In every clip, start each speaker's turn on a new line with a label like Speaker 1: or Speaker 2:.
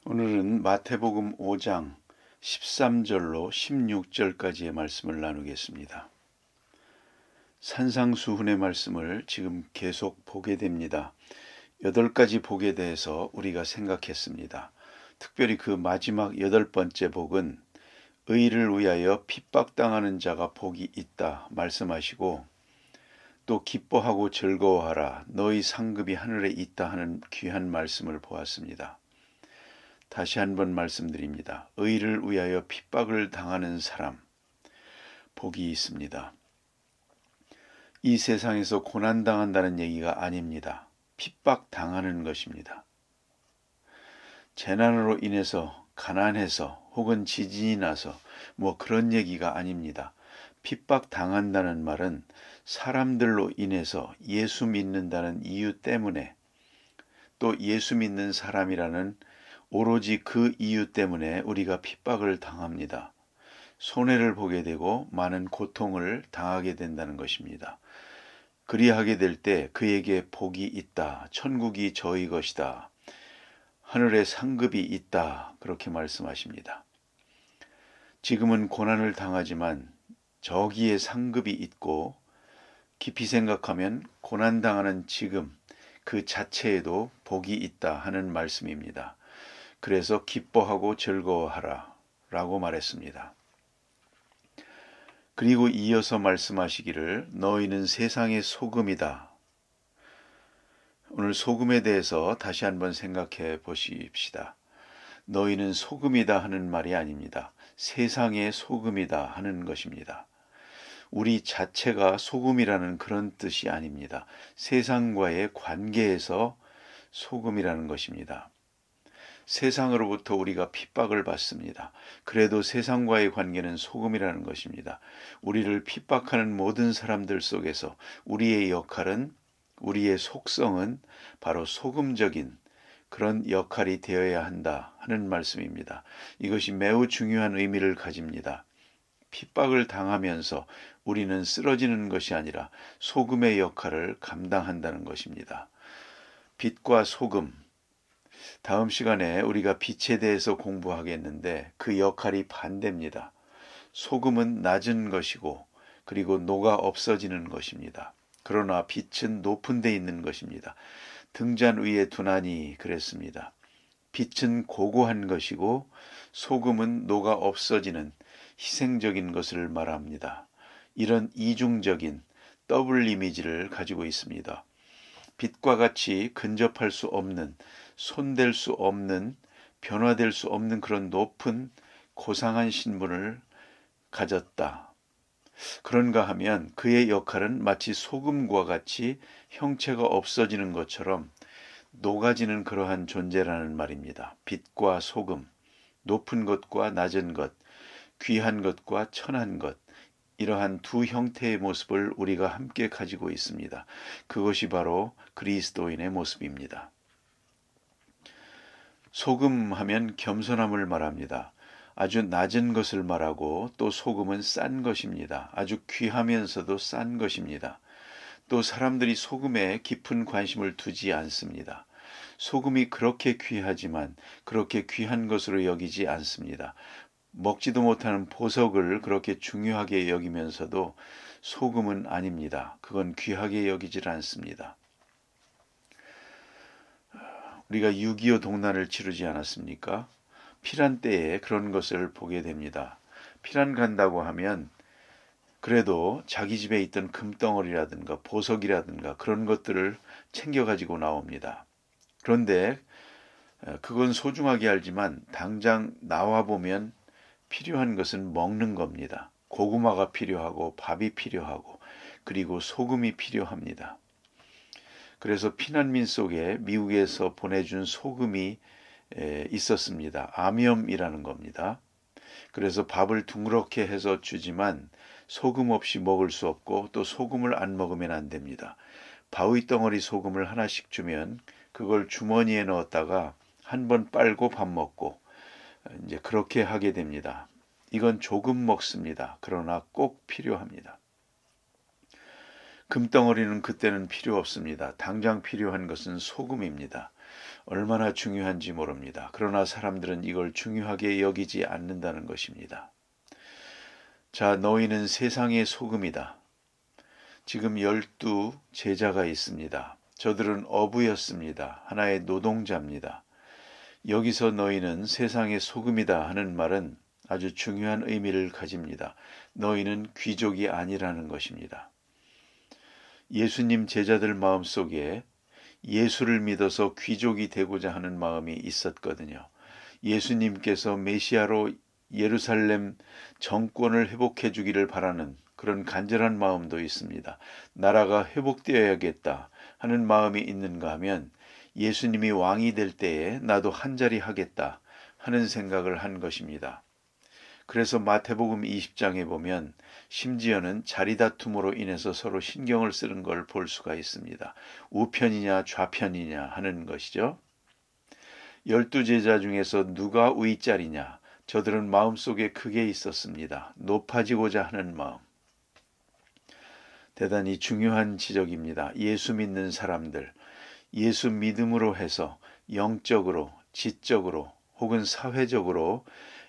Speaker 1: 오늘은 마태복음 5장 13절로 16절까지의 말씀을 나누겠습니다. 산상수훈의 말씀을 지금 계속 보게 됩니다. 8가지 복에 대해서 우리가 생각했습니다. 특별히 그 마지막 8번째 복은 의를 위하여 핍박당하는 자가 복이 있다 말씀하시고, 또 기뻐하고 즐거워하라 너희 상급이 하늘에 있다 하는 귀한 말씀을 보았습니다. 다시 한번 말씀드립니다. 의를 위하여 핍박을 당하는 사람, 복이 있습니다. 이 세상에서 고난당한다는 얘기가 아닙니다. 핍박당하는 것입니다. 재난으로 인해서, 가난해서, 혹은 지진이 나서 그런 얘기가 아닙니다. 핍박당한다는 말은 사람들로 인해서 예수 믿는다는 이유 때문에, 또 예수 믿는 사람이라는 오로지 그 이유 때문에 우리가 핍박을 당합니다. 손해를 보게 되고 많은 고통을 당하게 된다는 것입니다. 그리하게 될 때 그에게 복이 있다. 천국이 저희 것이다. 하늘에 상급이 있다. 그렇게 말씀하십니다. 지금은 고난을 당하지만 저기에 상급이 있고, 깊이 생각하면 고난당하는 지금 그 자체에도 복이 있다 하는 말씀입니다. 그래서 기뻐하고 즐거워하라 라고 말했습니다. 그리고 이어서 말씀하시기를 너희는 세상의 소금이다. 오늘 소금에 대해서 다시 한번 생각해 보십시다. 너희는 소금이다 하는 말이 아닙니다. 세상의 소금이다 하는 것입니다. 우리 자체가 소금이라는 그런 뜻이 아닙니다. 세상과의 관계에서 소금이라는 것입니다. 세상으로부터 우리가 핍박을 받습니다. 그래도 세상과의 관계는 소금이라는 것입니다. 우리를 핍박하는 모든 사람들 속에서 우리의 역할은, 우리의 속성은 바로 소금적인 그런 역할이 되어야 한다 하는 말씀입니다. 이것이 매우 중요한 의미를 가집니다. 핍박을 당하면서 우리는 쓰러지는 것이 아니라 소금의 역할을 감당한다는 것입니다. 빛과 소금, 다음 시간에 우리가 빛에 대해서 공부하겠는데 그 역할이 반대입니다. 소금은 낮은 것이고 그리고 녹아 없어지는 것입니다. 그러나 빛은 높은 데 있는 것입니다. 등잔 위에 두나니 그랬습니다. 빛은 고고한 것이고 소금은 녹아 없어지는 희생적인 것을 말합니다. 이런 이중적인 더블 이미지를 가지고 있습니다. 빛과 같이 근접할 수 없는, 손댈 수 없는, 변화될 수 없는 그런 높은 고상한 신분을 가졌다. 그런가 하면 그의 역할은 마치 소금과 같이 형체가 없어지는 것처럼 녹아지는 그러한 존재라는 말입니다. 빛과 소금, 높은 것과 낮은 것, 귀한 것과 천한 것, 이러한 두 형태의 모습을 우리가 함께 가지고 있습니다. 그것이 바로 그리스도인의 모습입니다. 소금 하면 겸손함을 말합니다. 아주 낮은 것을 말하고, 또 소금은 싼 것입니다. 아주 귀하면서도 싼 것입니다. 또 사람들이 소금에 깊은 관심을 두지 않습니다. 소금이 그렇게 귀하지만 그렇게 귀한 것으로 여기지 않습니다. 먹지도 못하는 보석을 그렇게 중요하게 여기면서도 소금은 아닙니다. 그건 귀하게 여기질 않습니다. 우리가 6.25 동란을 치르지 않았습니까? 피란 때에 그런 것을 보게 됩니다. 피란 간다고 하면 그래도 자기 집에 있던 금덩어리라든가 보석이라든가 그런 것들을 챙겨가지고 나옵니다. 그런데 그건 소중하게 알지만 당장 나와보면 필요한 것은 먹는 겁니다. 고구마가 필요하고 밥이 필요하고 그리고 소금이 필요합니다. 그래서 피난민 속에 미국에서 보내준 소금이 있었습니다. 아뮴이라는 겁니다. 그래서 밥을 둥그렇게 해서 주지만 소금 없이 먹을 수 없고 또 소금을 안 먹으면 안 됩니다. 바위 덩어리 소금을 하나씩 주면 그걸 주머니에 넣었다가 한 번 빨고 밥 먹고 이제 그렇게 하게 됩니다. 이건 조금 먹습니다. 그러나 꼭 필요합니다. 금덩어리는 그때는 필요 없습니다. 당장 필요한 것은 소금입니다. 얼마나 중요한지 모릅니다. 그러나 사람들은 이걸 중요하게 여기지 않는다는 것입니다. 자, 너희는 세상의 소금이다. 지금 12 제자가 있습니다. 저들은 어부였습니다. 하나의 노동자입니다. 여기서 너희는 세상의 소금이다 하는 말은 아주 중요한 의미를 가집니다. 너희는 귀족이 아니라는 것입니다. 예수님 제자들 마음속에 예수를 믿어서 귀족이 되고자 하는 마음이 있었거든요. 예수님께서 메시아로 예루살렘 정권을 회복해 주기를 바라는 그런 간절한 마음도 있습니다. 나라가 회복되어야겠다 하는 마음이 있는가 하면 예수님이 왕이 될 때에 나도 한자리 하겠다 하는 생각을 한 것입니다. 그래서 마태복음 20장에 보면 심지어는 자리다툼으로 인해서 서로 신경을 쓰는 걸 볼 수가 있습니다. 우편이냐 좌편이냐 하는 것이죠. 12제자 중에서 누가 윗자리냐, 저들은 마음속에 그게 있었습니다. 높아지고자 하는 마음. 대단히 중요한 지적입니다. 예수 믿는 사람들, 예수 믿음으로 해서 영적으로, 지적으로 혹은 사회적으로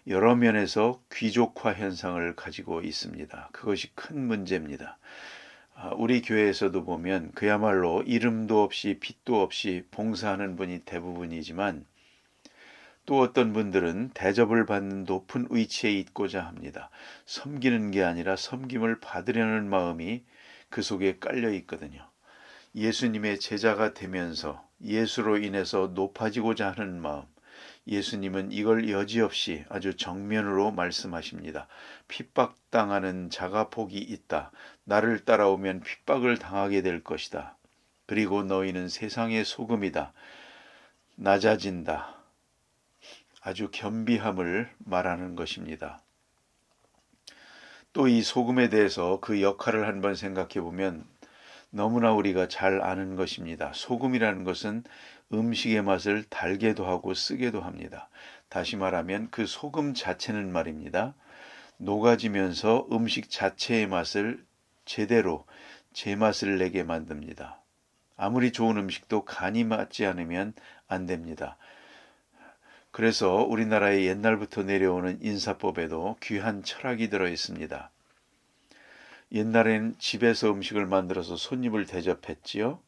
Speaker 1: 여러 면에서 귀족화 현상을 가지고 있습니다. 그것이 큰 문제입니다. 우리 교회에서도 보면 그야말로 이름도 없이 빛도 없이 봉사하는 분이 대부분이지만 또 어떤 분들은 대접을 받는 높은 위치에 있고자 합니다. 섬기는 게 아니라 섬김을 받으려는 마음이 그 속에 깔려 있거든요. 예수님의 제자가 되면서 예수로 인해서 높아지고자 하는 마음, 예수님은 이걸 여지없이 아주 정면으로 말씀하십니다. 핍박당하는 자가 복이 있다. 나를 따라오면 핍박을 당하게 될 것이다. 그리고 너희는 세상의 소금이다. 낮아진다. 아주 겸비함을 말하는 것입니다. 또 이 소금에 대해서 그 역할을 한번 생각해 보면 너무나 우리가 잘 아는 것입니다. 소금이라는 것은 음식의 맛을 달게도 하고 쓰게도 합니다. 다시 말하면 그 소금 자체는 말입니다. 녹아지면서 음식 자체의 맛을 제대로 제맛을 내게 만듭니다. 아무리 좋은 음식도 간이 맞지 않으면 안 됩니다. 그래서 우리나라에 옛날부터 내려오는 인사법에도 귀한 철학이 들어 있습니다. 옛날엔 집에서 음식을 만들어서 손님을 대접했지요.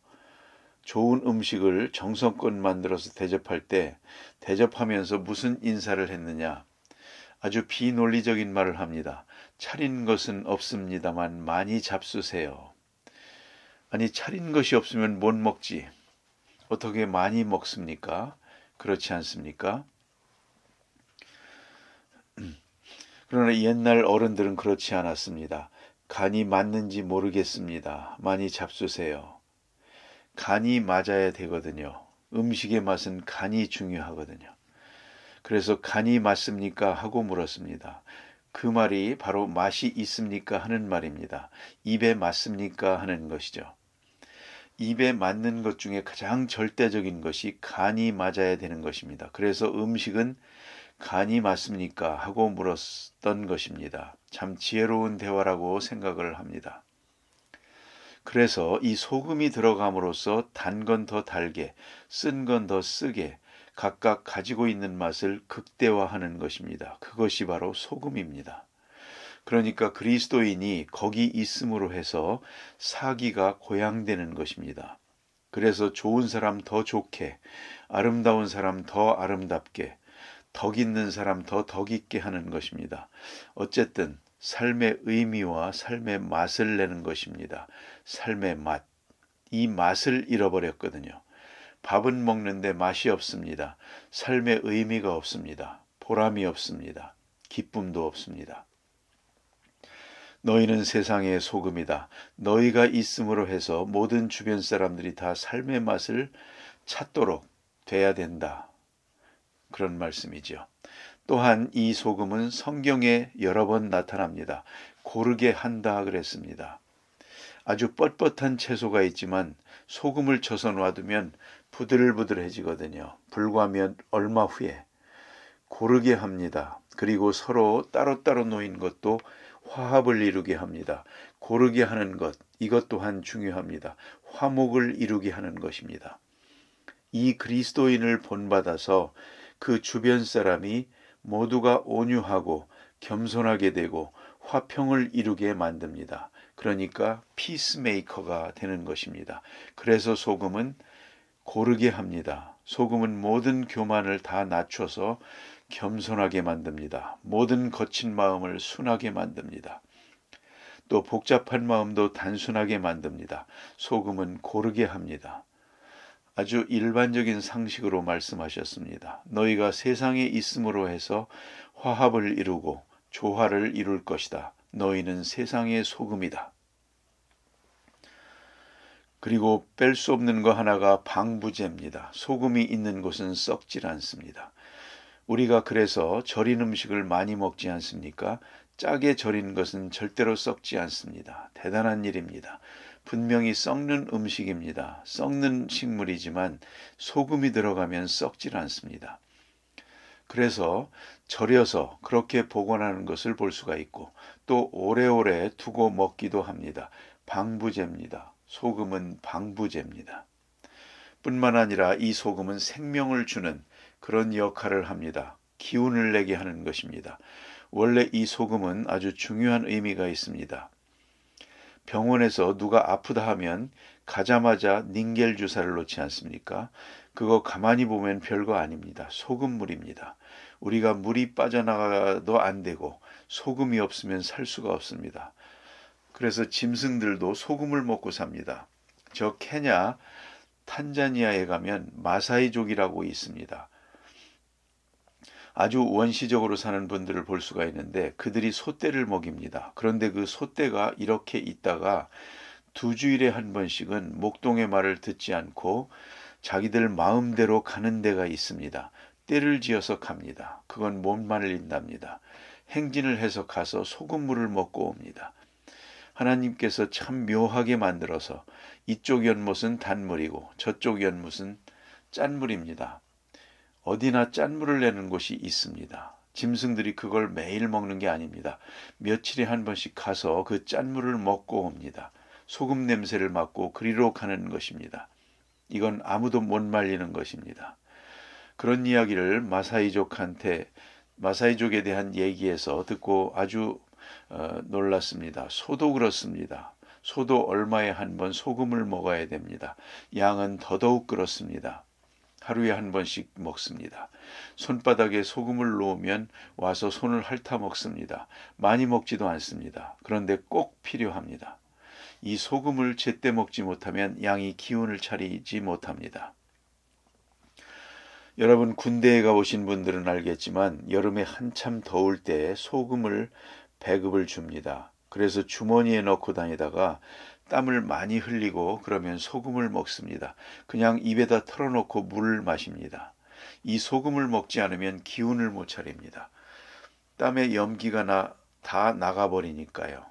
Speaker 1: 좋은 음식을 정성껏 만들어서 대접할 때 대접하면서 무슨 인사를 했느냐. 아주 비논리적인 말을 합니다. 차린 것은 없습니다만 많이 잡수세요. 아니 차린 것이 없으면 못 먹지. 어떻게 많이 먹습니까? 그렇지 않습니까? 그러나 옛날 어른들은 그렇지 않았습니다. 간이 맞는지 모르겠습니다. 많이 잡수세요. 간이 맞아야 되거든요. 음식의 맛은 간이 중요하거든요. 그래서 간이 맞습니까? 하고 물었습니다. 그 말이 바로 맛이 있습니까? 하는 말입니다. 입에 맞습니까? 하는 것이죠. 입에 맞는 것 중에 가장 절대적인 것이 간이 맞아야 되는 것입니다. 그래서 음식은 간이 맞습니까? 하고 물었던 것입니다. 참 지혜로운 대화라고 생각을 합니다. 그래서 이 소금이 들어감으로써 단 건 더 달게, 쓴 건 더 쓰게 각각 가지고 있는 맛을 극대화하는 것입니다. 그것이 바로 소금입니다. 그러니까 그리스도인이 거기 있음으로 해서 사기가 고양되는 것입니다. 그래서 좋은 사람 더 좋게, 아름다운 사람 더 아름답게, 덕 있는 사람 더 덕 있게 하는 것입니다. 어쨌든 삶의 의미와 삶의 맛을 내는 것입니다. 삶의 맛. 이 맛을 잃어버렸거든요. 밥은 먹는데 맛이 없습니다. 삶의 의미가 없습니다. 보람이 없습니다. 기쁨도 없습니다. 너희는 세상의 소금이다. 너희가 있음으로 해서 모든 주변 사람들이 다 삶의 맛을 찾도록 돼야 된다. 그런 말씀이죠. 또한 이 소금은 성경에 여러 번 나타납니다. 고르게 한다 그랬습니다. 아주 뻣뻣한 채소가 있지만 소금을 쳐서 놔두면 부들부들해지거든요. 불과 얼마 후에 고르게 합니다. 그리고 서로 따로따로 놓인 것도 화합을 이루게 합니다. 고르게 하는 것, 이것 또한 중요합니다. 화목을 이루게 하는 것입니다. 이 그리스도인을 본받아서 그 주변 사람이 모두가 온유하고 겸손하게 되고 화평을 이루게 만듭니다. 그러니까 피스메이커가 되는 것입니다. 그래서 소금은 고르게 합니다. 소금은 모든 교만을 다 낮춰서 겸손하게 만듭니다. 모든 거친 마음을 순하게 만듭니다. 또 복잡한 마음도 단순하게 만듭니다. 소금은 고르게 합니다. 아주 일반적인 상식으로 말씀하셨습니다. 너희가 세상에 있음으로 해서 화합을 이루고 조화를 이룰 것이다. 너희는 세상의 소금이다. 그리고 뺄 수 없는 거 하나가 방부제입니다. 소금이 있는 곳은 썩질 않습니다. 우리가 그래서 절인 음식을 많이 먹지 않습니까? 짜게 절인 것은 절대로 썩지 않습니다. 대단한 일입니다. 분명히 썩는 음식입니다. 썩는 식물이지만 소금이 들어가면 썩질 않습니다. 그래서 절여서 그렇게 보관하는 것을 볼 수가 있고 또 오래오래 두고 먹기도 합니다. 방부제입니다. 소금은 방부제입니다. 뿐만 아니라 이 소금은 생명을 주는 그런 역할을 합니다. 기운을 내게 하는 것입니다. 원래 이 소금은 아주 중요한 의미가 있습니다. 병원에서 누가 아프다 하면 가자마자 닌겔 주사를 놓지 않습니까? 그거 가만히 보면 별거 아닙니다. 소금물입니다. 우리가 물이 빠져나가도 안 되고 소금이 없으면 살 수가 없습니다. 그래서 짐승들도 소금을 먹고 삽니다. 저 케냐, 탄자니아에 가면 마사이족이라고 있습니다. 아주 원시적으로 사는 분들을 볼 수가 있는데 그들이 소떼를 먹입니다. 그런데 그 소떼가 이렇게 있다가 2주일에 한 번씩은 목동의 말을 듣지 않고 자기들 마음대로 가는 데가 있습니다. 떼를 지어서 갑니다. 그건 못 말린답니다. 행진을 해서 가서 소금물을 먹고 옵니다. 하나님께서 참 묘하게 만들어서 이쪽 연못은 단물이고 저쪽 연못은 짠물입니다. 어디나 짠물을 내는 곳이 있습니다. 짐승들이 그걸 매일 먹는 게 아닙니다. 며칠에 한 번씩 가서 그 짠물을 먹고 옵니다. 소금 냄새를 맡고 그리로 가는 것입니다. 이건 아무도 못 말리는 것입니다. 그런 이야기를 마사이족에 대한 얘기에서 듣고 아주 놀랐습니다. 소도 그렇습니다. 소도 얼마에 한 번 소금을 먹어야 됩니다. 양은 더더욱 그렇습니다. 하루에 한 번씩 먹습니다. 손바닥에 소금을 놓으면 와서 손을 핥아 먹습니다. 많이 먹지도 않습니다. 그런데 꼭 필요합니다. 이 소금을 제때 먹지 못하면 양이 기운을 차리지 못합니다. 여러분 군대에 가보신 분들은 알겠지만 여름에 한참 더울 때 소금을 배급을 줍니다. 그래서 주머니에 넣고 다니다가 땀을 많이 흘리고 그러면 소금을 먹습니다. 그냥 입에다 털어놓고 물을 마십니다. 이 소금을 먹지 않으면 기운을 못 차립니다. 땀에 염기가 다 나가버리니까요.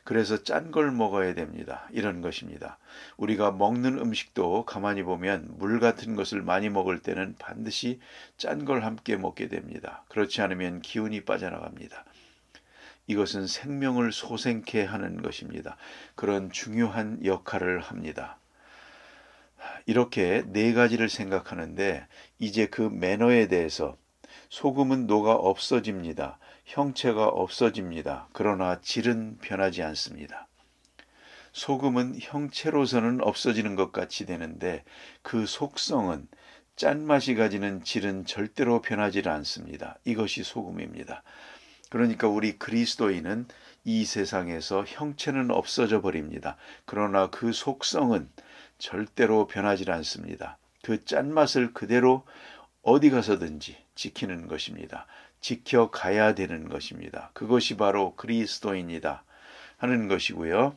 Speaker 1: 그래서 짠 걸 먹어야 됩니다. 이런 것입니다. 우리가 먹는 음식도 가만히 보면 물 같은 것을 많이 먹을 때는 반드시 짠 걸 함께 먹게 됩니다. 그렇지 않으면 기운이 빠져나갑니다. 이것은 생명을 소생케 하는 것입니다. 그런 중요한 역할을 합니다. 이렇게 4가지를 생각하는데 이제 그 매너에 대해서 소금은 녹아 없어집니다. 형체가 없어집니다. 그러나 질은 변하지 않습니다. 소금은 형체로서는 없어지는 것 같이 되는데 그 속성은 짠맛이 가지는 질은 절대로 변하지 않습니다. 이것이 소금입니다. 그러니까 우리 그리스도인은 이 세상에서 형체는 없어져 버립니다. 그러나 그 속성은 절대로 변하지 않습니다. 그 짠맛을 그대로 어디 가서든지 지키는 것입니다. 지켜가야 되는 것입니다. 그것이 바로 그리스도인이다 하는 것이고요.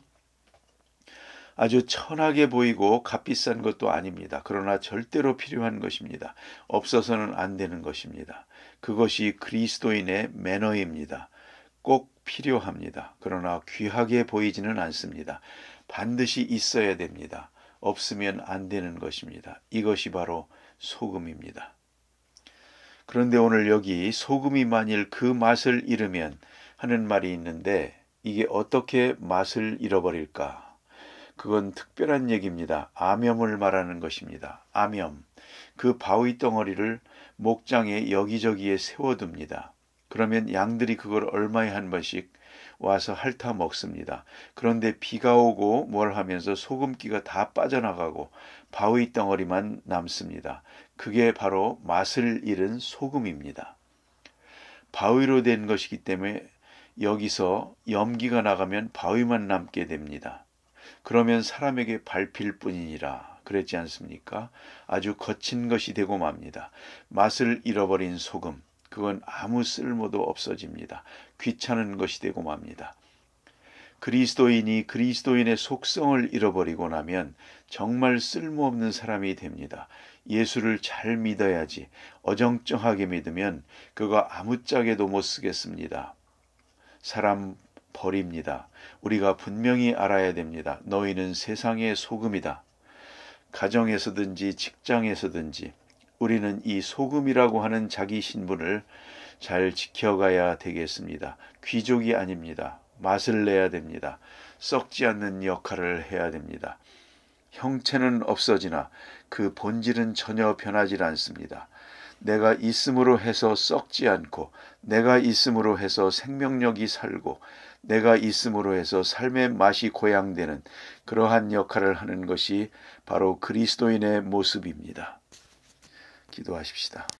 Speaker 1: 아주 천하게 보이고 값비싼 것도 아닙니다. 그러나 절대로 필요한 것입니다. 없어서는 안 되는 것입니다. 그것이 그리스도인의 매너입니다. 꼭 필요합니다. 그러나 귀하게 보이지는 않습니다. 반드시 있어야 됩니다. 없으면 안 되는 것입니다. 이것이 바로 소금입니다. 그런데 오늘 여기 소금이 만일 그 맛을 잃으면 하는 말이 있는데 이게 어떻게 맛을 잃어버릴까? 그건 특별한 얘기입니다. 암염을 말하는 것입니다. 암염. 그 바위 덩어리를 목장에 여기저기에 세워둡니다. 그러면 양들이 그걸 얼마에 한 번씩 와서 핥아 먹습니다. 그런데 비가 오고 뭘 하면서 소금기가 다 빠져나가고 바위 덩어리만 남습니다. 그게 바로 맛을 잃은 소금입니다. 바위로 된 것이기 때문에 여기서 염기가 나가면 바위만 남게 됩니다. 그러면 사람에게 밟힐 뿐이니라 그랬지 않습니까? 아주 거친 것이 되고 맙니다. 맛을 잃어버린 소금, 그건 아무 쓸모도 없어집니다. 귀찮은 것이 되고 맙니다. 그리스도인이 그리스도인의 속성을 잃어버리고 나면 정말 쓸모없는 사람이 됩니다. 예수를 잘 믿어야지. 어정쩡하게 믿으면 그거 아무짝에도 못 쓰겠습니다. 사람 버립니다. 우리가 분명히 알아야 됩니다. 너희는 세상의 소금이다. 가정에서든지 직장에서든지 우리는 이 소금이라고 하는 자기 신분을 잘 지켜가야 되겠습니다. 귀족이 아닙니다. 맛을 내야 됩니다. 썩지 않는 역할을 해야 됩니다. 형체는 없어지나 그 본질은 전혀 변하지 않습니다. 내가 있음으로 해서 썩지 않고, 내가 있음으로 해서 생명력이 살고, 내가 있음으로 해서 삶의 맛이 고양되는 그러한 역할을 하는 것이 바로 그리스도인의 모습입니다. 기도하십시다.